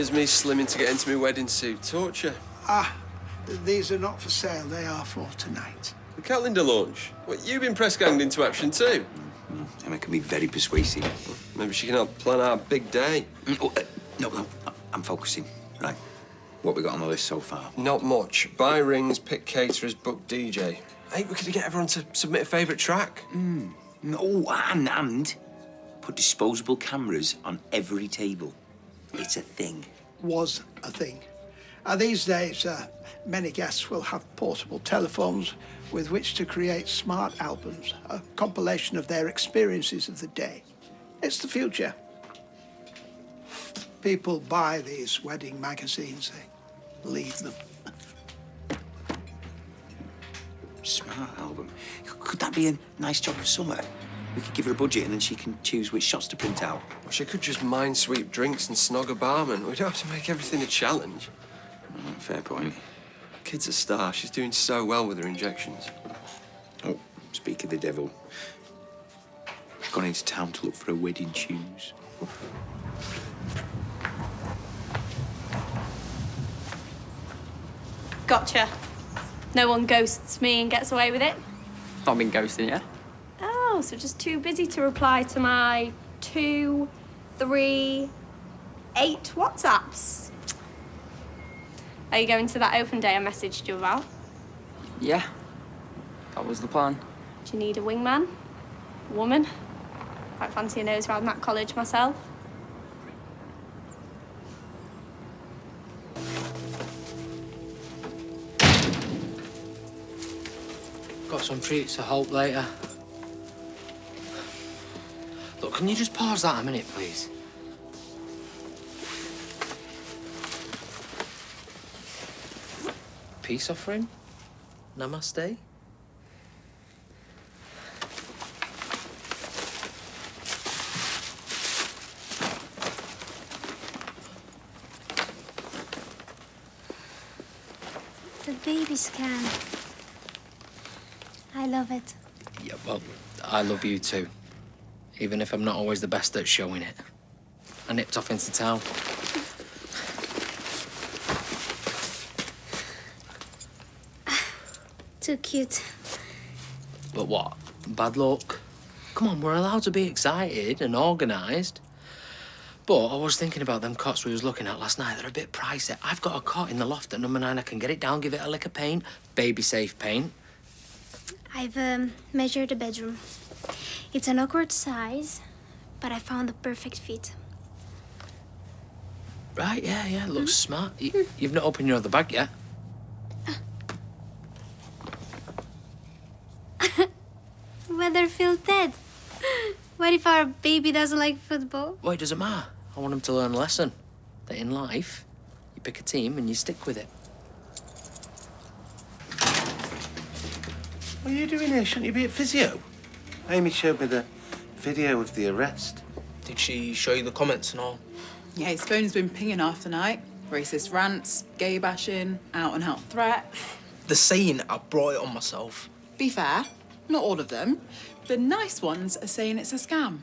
as me slimming to get into my wedding suit. Torture. Ah, these are not for sale. They are for tonight. The calendar launch? What, you've been press-ganged into action too? Emma can be very persuasive. Maybe she can help plan our big day. No, I'm focusing. Right. What we got on the list so far? Not much. Buy rings, pick caterers, book DJ. Hey, we could get everyone to submit a favourite track. No, and put disposable cameras on every table. It's a thing. Was a thing. These days, many guests will have portable telephones with which to create smart albums, a compilation of their experiences of the day. It's the future. People buy these wedding magazines, they leave them. Smart album. Could that be a nice job for summer? We could give her a budget and then she can choose which shots to print out. Well, she could just mind sweep drinks and snog a barman. We don't have to make everything a challenge. Fair point. Kid's a star. She's doing so well with her injections. Oh, speak of the devil. Gone into town to look for her wedding shoes. Gotcha. No one ghosts me and gets away with it. Not been ghosting you? Oh, so just too busy to reply to my 2, 3, 8 WhatsApps. Are you going to that open day I messaged you about? Yeah. That was the plan. Do you need a wingman? A woman? Quite fancy a nose around that college myself. Got some treats to hope later. Look, can you just pause that a minute, please? Peace offering? Namaste? The baby scan. I love it. Yeah, well, I love you too. Even if I'm not always the best at showing it. I nipped off into town. Too cute. But what? Bad luck? Come on, we're allowed to be excited and organised. But I was thinking about them cots we was looking at last night. They're a bit pricey. I've got a cot in the loft at number 9. I can get it down, give it a lick of paint. Baby-safe paint. I've measured the bedroom. It's an awkward size, but I found the perfect fit. Right, yeah, looks smart. You've not opened your other bag yet. Weatherfield dead. What if our baby doesn't like football? Well, it doesn't matter. I want him to learn a lesson. That in life, you pick a team and you stick with it. What are you doing here? Shouldn't you be at physio? Amy showed me the video of the arrest. Did she show you the comments and all? Yeah, his phone's been pinging after night. Racist rants, gay bashing, out-and-out threats. The saying, I brought it on myself. Be fair, not all of them. The nice ones are saying it's a scam.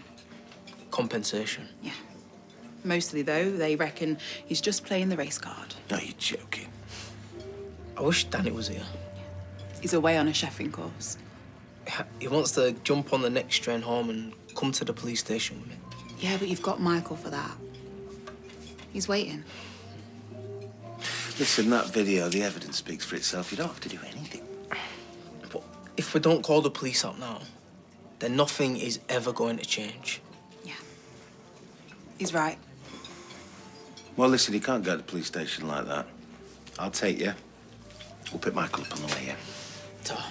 Compensation. Yeah. Mostly, though, they reckon he's just playing the race card. No, you're joking. I wish Danny was here. He's away on a chefing course. He wants to jump on the next train home and come to the police station with me. Yeah, but you've got Michael for that. He's waiting. Listen, that video, the evidence speaks for itself. You don't have to do anything. But if we don't call the police up now, then nothing is ever going to change. Yeah. He's right. Well, listen, you can't go to the police station like that. I'll take you. We'll pick Michael up on the way, yeah? Tom.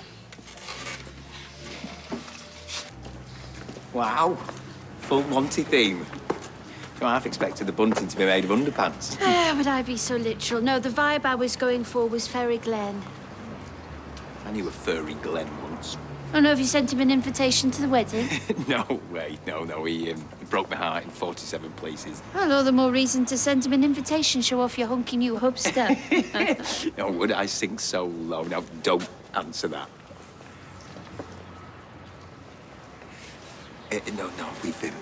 Wow. Full Monty theme. I half expected the bunting to be made of underpants. Would I be so literal? No, the vibe I was going for was Fairy Glen. I knew a furry Glen once. I don't know if you sent him an invitation to the wedding. No way. No. He broke my heart in 47 places. Well, all the more reason to send him an invitation, show off your hunky new hub stuff. Oh, would I sink so low? Now, don't answer that. No, we've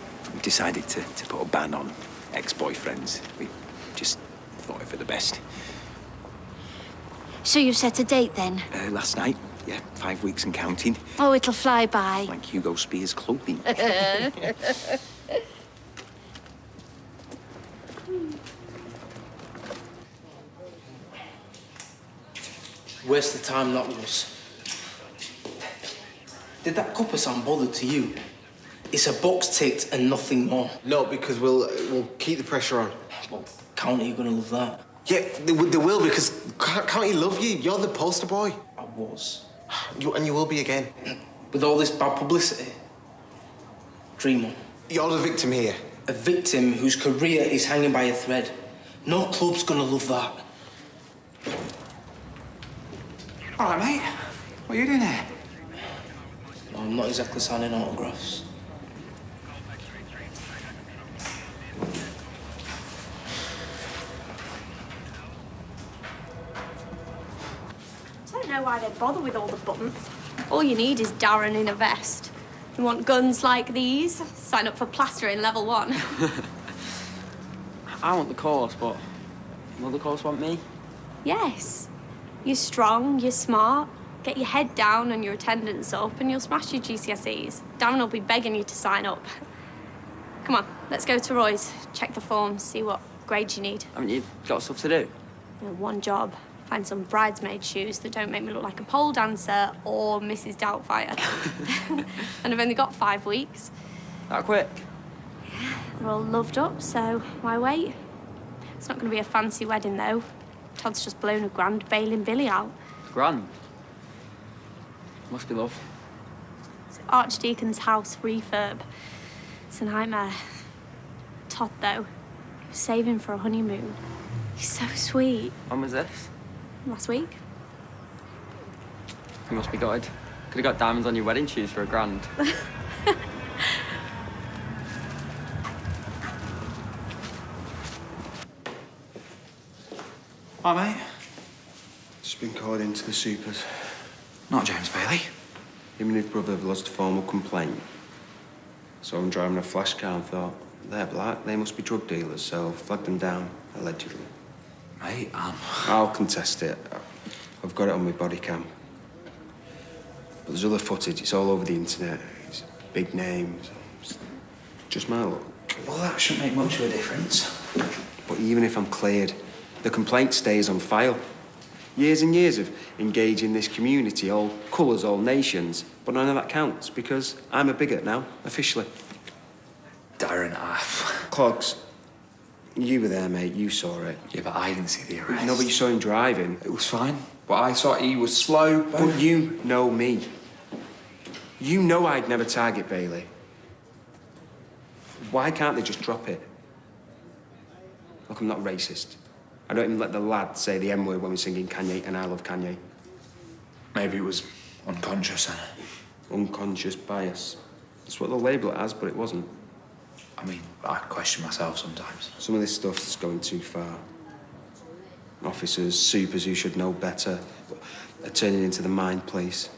decided to put a ban on ex-boyfriends. We just thought it for the best. So you set a date then? Last night, yeah, 5 weeks and counting. Oh, it'll fly by. Like Hugo Spears' clothing. Waste the time that was. Did that copper sound bothered to you? It's a box ticked and nothing more. No, because we'll keep the pressure on. Well, County are gonna love that. Yeah, they will, because can't he love you? You're the poster boy. I was. And you will be again. With all this bad publicity. Dream on. You're the victim here. A victim whose career is hanging by a thread. No club's gonna love that. All right, mate. What are you doing here? No, I'm not exactly signing autographs. I don't know why they bother with all the buttons. All you need is Darren in a vest. You want guns like these? Sign up for plastering level 1. I want the course, but will the course want me? Yes. You're strong, you're smart. Get your head down and your attendance up and you'll smash your GCSEs. Darren will be begging you to sign up. Come on, let's go to Roy's. Check the forms, see what grades you need. Haven't you got stuff to do? You know, one job. Find some bridesmaid shoes that don't make me look like a pole dancer or Mrs. Doubtfire. And I've only got 5 weeks. That quick? They're all loved up, so why wait? It's not going to be a fancy wedding, though. Todd's just blown a grand bailing Billy out. Grand. Must be love. It's Archdeacon's house refurb. It's a nightmare. Todd, though, he was saving for a honeymoon. He's so sweet. When was this? Last week. You must be gutted. Could have got diamonds on your wedding shoes for £1,000. Hi, mate. Just been called into the supers. Not James Bailey. Him and his brother have lodged a formal complaint. So I'm driving a flash car and thought, they're black, they must be drug dealers, so flagged them down, allegedly. Mate, I'll contest it. I've got it on my body cam. But there's other footage, it's all over the internet. It's big names. It's just my luck. Well, that shouldn't make much of a difference. But even if I'm cleared, the complaint stays on file. Years and years of engaging this community, all colours, all nations. But none of that counts, because I'm a bigot now, officially. Darren, Clogs, you were there, mate. You saw it. Yeah, but I didn't see the arrest. No, but you saw him driving. It was fine. But I saw he was slow. But you know me. You know I'd never target Bailey. Why can't they just drop it? Look, I'm not racist. I don't even let the lad say the M-word when we're singing Kanye, and I love Kanye. Maybe it was unconscious, then. Unconscious bias. That's what they'll label it as, but it wasn't. I mean, I question myself sometimes. Some of this stuff's going too far. Officers, supers who should know better, are turning into the mind police.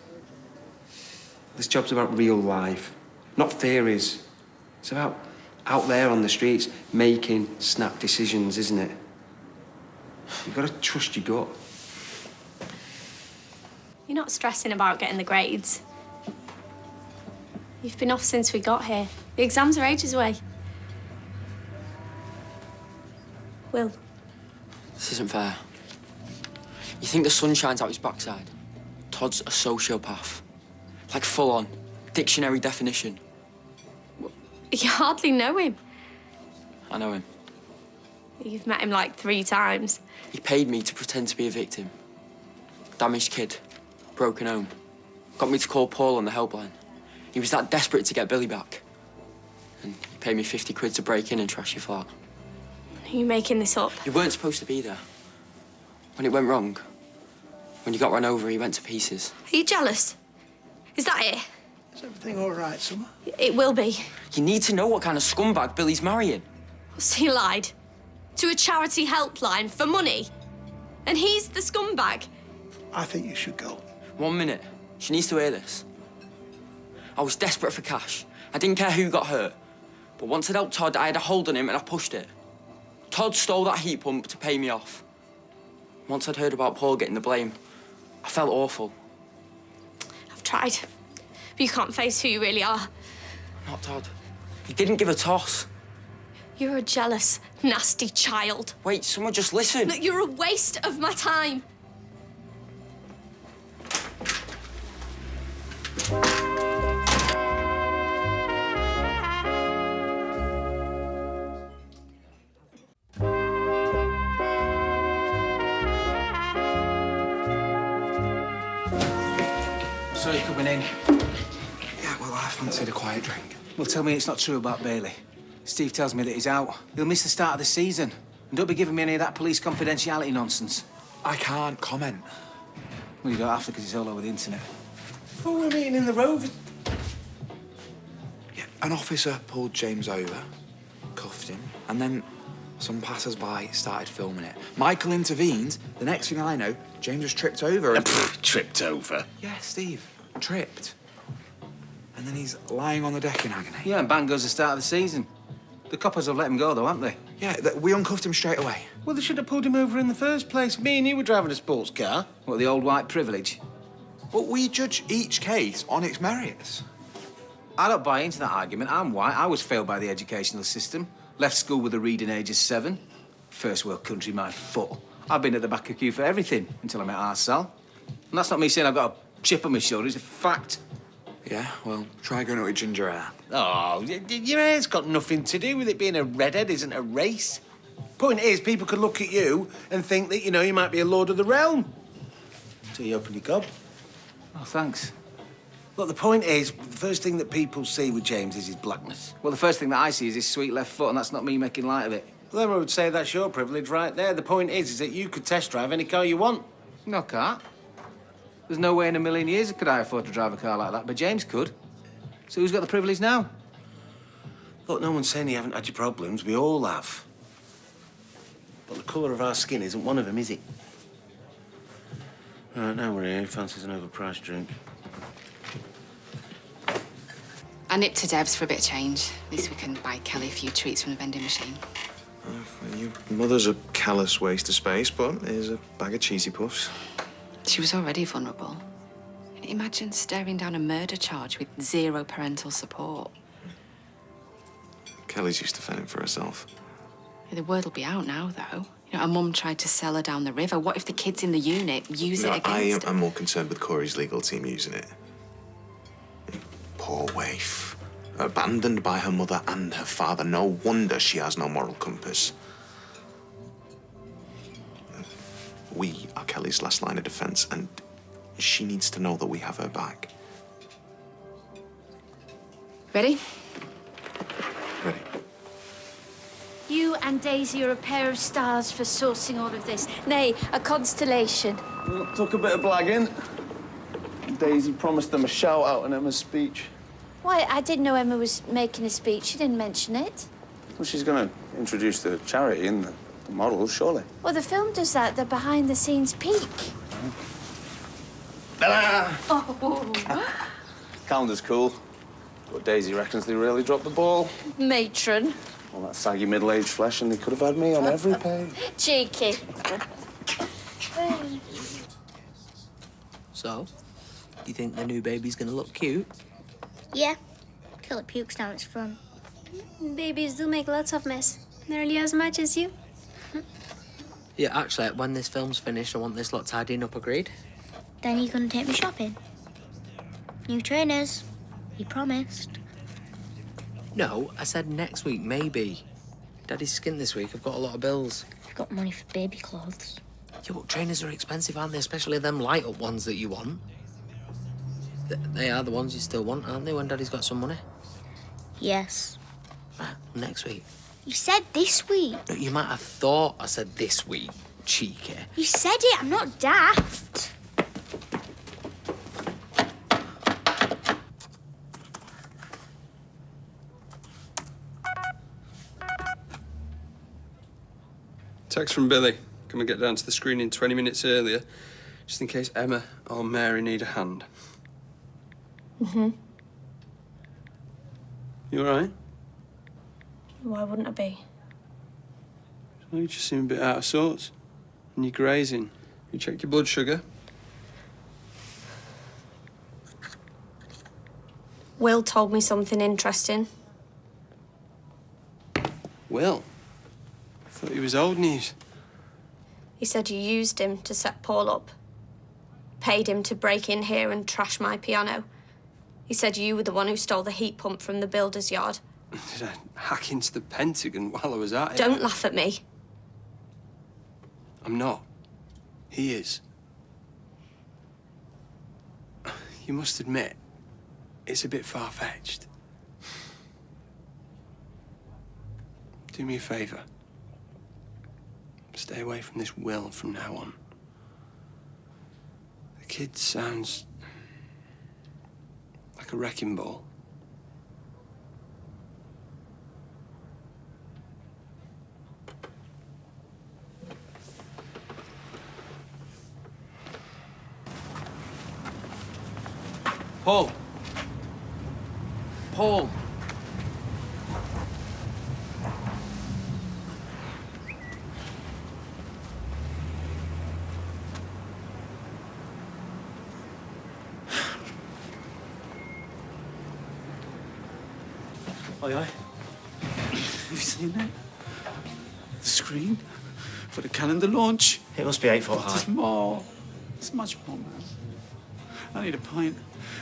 This job's about real life, not theories. It's about out there on the streets, making snap decisions, isn't it? You've got to trust your gut. You're not stressing about getting the grades. You've been off since we got here. The exams are ages away. Will. This isn't fair. You think the sun shines out his backside? Todd's a sociopath. Like full-on. Dictionary definition. You hardly know him. I know him. You've met him like 3 times. He paid me to pretend to be a victim. Damaged kid. Broken home. Got me to call Paul on the helpline. He was that desperate to get Billy back. And he paid me 50 quid to break in and trash your flat. Are you making this up? You weren't supposed to be there. When it went wrong, when you got run over, he went to pieces. Are you jealous? Is that it? Is everything all right, Summer? It will be. You need to know what kind of scumbag Billy's marrying. So he lied to a charity helpline for money? And he's the scumbag? I think you should go. 1 minute. She needs to hear this. I was desperate for cash. I didn't care who got hurt. But once I'd helped Todd, I had a hold on him and I pushed it. Todd stole that heat pump to pay me off. Once I'd heard about Paul getting the blame, I felt awful. I've tried, but you can't face who you really are. Not Todd. He didn't give a toss. You're a jealous, nasty child. Wait, someone just listen. Look, you're a waste of my time. So you're coming in? Yeah, well, I fancied a quiet drink. Well, tell me it's not true about Bailey. Steve tells me that he's out. He'll miss the start of the season. And don't be giving me any of that police confidentiality nonsense. I can't comment. Well, you don't have to because it's all over the internet. Oh, we're meeting in the Rover. Yeah, an officer pulled James over, cuffed him, and then some passers-by started filming it. Michael intervened. The next thing I know, James was tripped over and... Tripped over? Yeah, Steve. Tripped. And then he's lying on the deck in agony. Yeah, and bang goes the start of the season. The coppers have let him go, though, haven't they? Yeah, we uncuffed him straight away. Well, they should have pulled him over in the first place. Me and you were driving a sports car. What, the old white privilege? But we judge each case on its merits. I don't buy into that argument. I'm white. I was failed by the educational system. Left school with a reading age of 7. First world country, my foot. I've been at the back of queue for everything until I met Arsal. And that's not me saying I've got a chip on my shoulder. It's a fact. Yeah, well, try going out with ginger hair. Oh, your hair's got nothing to do with it being a redhead, isn't a race. Point is, people could look at you and think that, you know, you might be a lord of the realm. So you open your gob. Oh, thanks. Look, the point is, the first thing that people see with James is his blackness. Well, the first thing that I see is his sweet left foot, and that's not me making light of it. Well, then I would say that's your privilege right there. The point is that you could test drive any car you want. No, I can't. There's no way in a million years could I afford to drive a car like that, but James could. So who's got the privilege now? Look, no one's saying you haven't had your problems. We all have. But the colour of our skin isn't one of them, is it? Right, now we're here. Fancies an overpriced drink. I nipped to Deb's for a bit of change. At least we can buy Kelly a few treats from the vending machine. Your mother's a callous waste of space, but here's a bag of cheesy puffs. She was already vulnerable. Imagine staring down a murder charge with 0 parental support. Kelly's used to fending for herself. The word will be out now, though. You know, her mum tried to sell her down the river. What if the kids in the unit use it against her? I'm more concerned with Corey's legal team using it. Poor waif. Abandoned by her mother and her father. No wonder she has no moral compass. We are Kelly's last line of defense, and she needs to know that we have her back. Ready? Ready. You and Daisy are a pair of stars for sourcing all of this. Nay, a constellation. Well, took a bit of blagging. Daisy promised them a shout-out in Emma's speech. Why, I didn't know Emma was making a speech. She didn't mention it. Well, she's going to introduce the charity and the models, surely. Well, the film does that, the behind-the-scenes peek. Bella! Oh, Calendar's cool, but Daisy reckons they really dropped the ball. matron. All that saggy middle-aged flesh, and they could have had me on every page. Cheeky. So, do you think the new baby's gonna look cute? Yeah. Till it pukes down its front. Babies do make lots of mess. Nearly as much as you. Yeah, actually, when this film's finished, I want this lot tidying up, agreed? Then you're gonna take me shopping. New trainers. You promised. No, I said next week, maybe. Daddy's skint this week. I've got a lot of bills. I've got money for baby clothes. Yeah, but trainers are expensive, aren't they? Especially them light-up ones that you want. They are the ones you still want, aren't they, when Daddy's got some money? Yes. Right, next week. You said this week. No, you might have thought I said this week, cheeky. You said it. I'm not daft. Text from Billy. Can we get down to the screening 20 minutes earlier, just in case Emma or Mary need a hand? Mm-hmm. You all right? Why wouldn't I be? Well, you just seem a bit out of sorts. And you're grazing. You checked your blood sugar? Will told me something interesting. Will? I thought he was old news. He said you used him to set Paul up. Paid him to break in here and trash my piano. He said you were the one who stole the heat pump from the builder's yard. Did I hack into the Pentagon while I was at it? Don't laugh at me. I'm not. He is. You must admit, it's a bit far-fetched. Do me a favour. Stay away from this Will from now on. The kid sounds like a wrecking ball. Paul. Paul. Aye, aye. Have you seen it? The screen for the calendar launch. It must be 8 foot high. It's more. It's much more, man. I need a pint.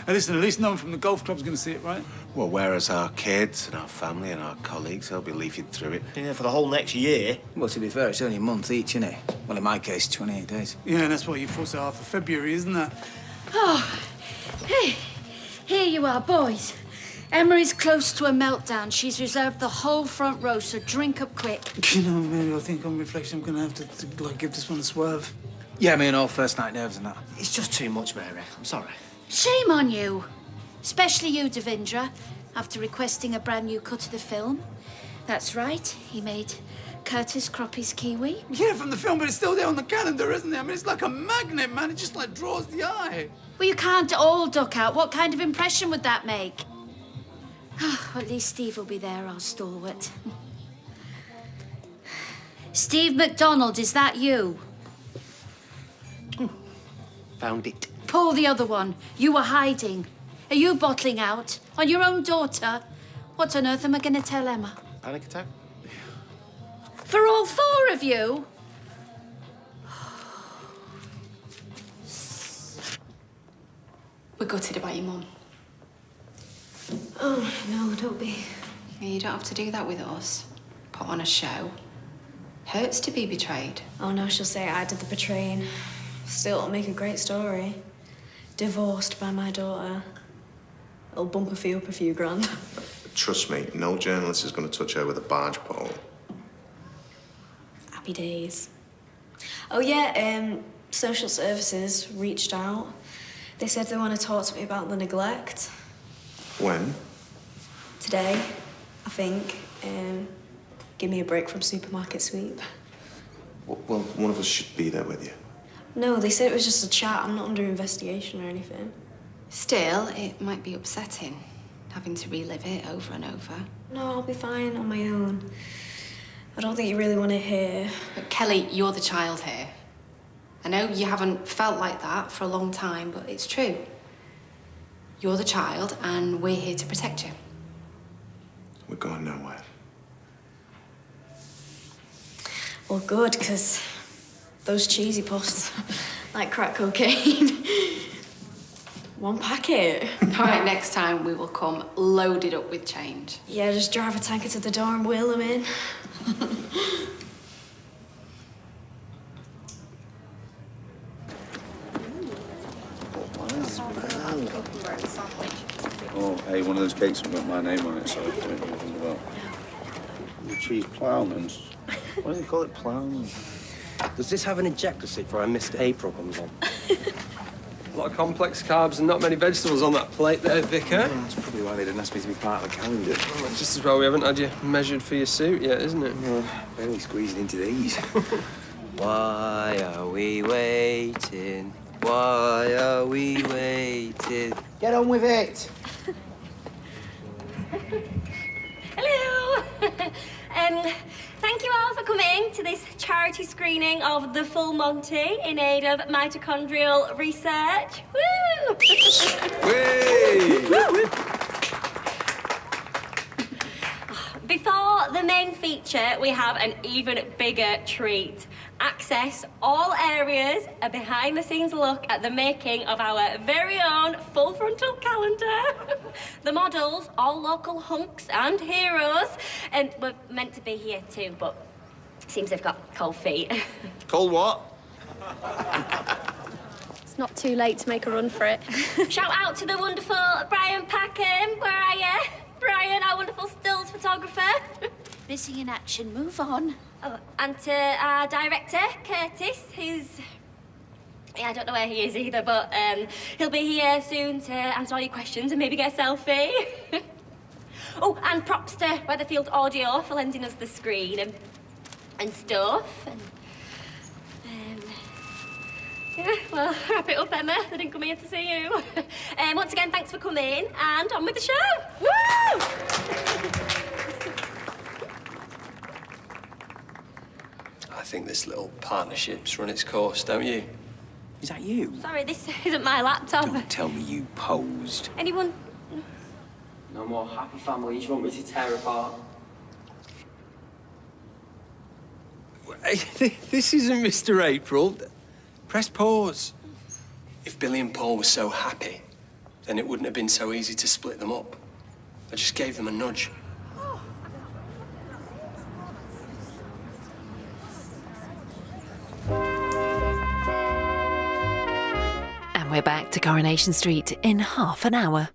Hey, listen, at least no one from the golf club's going to see it, right? Well, whereas our kids and our family and our colleagues, they'll be leafing through it. Yeah, for the whole next year. Well, to be fair, it's only a month each, isn't it? Well, in my case, 28 days. Yeah, and that's why you forced it half of February, isn't that? Oh, hey, here you are, boys. Emery's close to a meltdown. She's reserved the whole front row, so drink up quick. You know, Mary, I think on reflection I'm going to have to like, give this one a swerve. Yeah, me and all first night nerves and that. It's just too much, Mary. I'm sorry. Shame on you. Especially you, Devindra, after requesting a brand new cut of the film. That's right, he made Curtis Croppy's Kiwi. Yeah, from the film, but it's still there on the calendar, isn't it? I mean, it's like a magnet, man. It just, like, draws the eye. Well, you can't all duck out. What kind of impression would that make? At least Steve will be there, our stalwart. Steve McDonald, is that you? Found it. Pull the other one. You were hiding. Are you bottling out on your own daughter? What on earth am I going to tell Emma? Panic attack? For all four of you? We're gutted about your mum. Oh, no, don't be. You don't have to do that with us. Put on a show. Hurts to be betrayed. Oh, no, she'll say I did the betraying. Still, it'll make a great story. Divorced by my daughter. It'll bump her fee up a few grand. Trust me, no journalist is going to touch her with a barge pole. Happy days. Oh, yeah, social services reached out. They said they want to talk to me about the neglect. When? Today, I think. Give me a break from supermarket sweep. Well, one of us should be there with you. No, they said it was just a chat. I'm not under investigation or anything. Still, it might be upsetting, having to relive it over and over. No, I'll be fine on my own. I don't think you really want to hear. But Kelly, you're the child here. I know you haven't felt like that for a long time, but it's true. You're the child, and we're here to protect you. We're going nowhere. Well, good, because those cheesy puffs, like crack cocaine. One packet. All right, next time we will come loaded up with change. Yeah, just drive a tanker to the door and wheel them in. Oh, hey, one of those cakes has got my name on it, so I don't know anything about. The cheese ploughmans. Why do they call it ploughmans? Does this have an ejector seat for when Mr. April comes on? A lot of complex carbs and not many vegetables on that plate there, Vicar. That's probably why they didn't ask me to be part of the calendar. Well, it's just as well we haven't had you measured for your suit yet, isn't it? Barely squeezed into these. Why are we waiting? Why are we waiting? Get on with it. Hello. Thank you all for coming to this charity screening of The Full Monty in aid of mitochondrial research. Woo! Before the main feature, we have an even bigger treat. Access all areas, a behind-the-scenes look at the making of our very own full frontal calendar. The models, all local hunks and heroes, and we're meant to be here too, but seems they've got cold feet. Cold what? It's not too late to make a run for it. Shout out to the wonderful Brian Packham. Where are you? Brian, our wonderful stills photographer. Busy in action, move on. Oh, and to our director, Curtis, who's... Yeah, I don't know where he is either, but he'll be here soon to answer all your questions and maybe get a selfie. Oh, and props to Weatherfield Audio for lending us the screen and stuff. And, yeah, well, wrap it up, Emma. They didn't come here to see you. Once again, thanks for coming, and on with the show. Woo! I think this little partnership's run its course, don't you? Is that you? Sorry, this isn't my laptop. Don't tell me you posed. Anyone? No more happy families you want me to tear apart. This isn't Mr. April. Press pause. If Billy and Paul were so happy, then it wouldn't have been so easy to split them up. I just gave them a nudge. And we're back to Coronation Street in half an hour.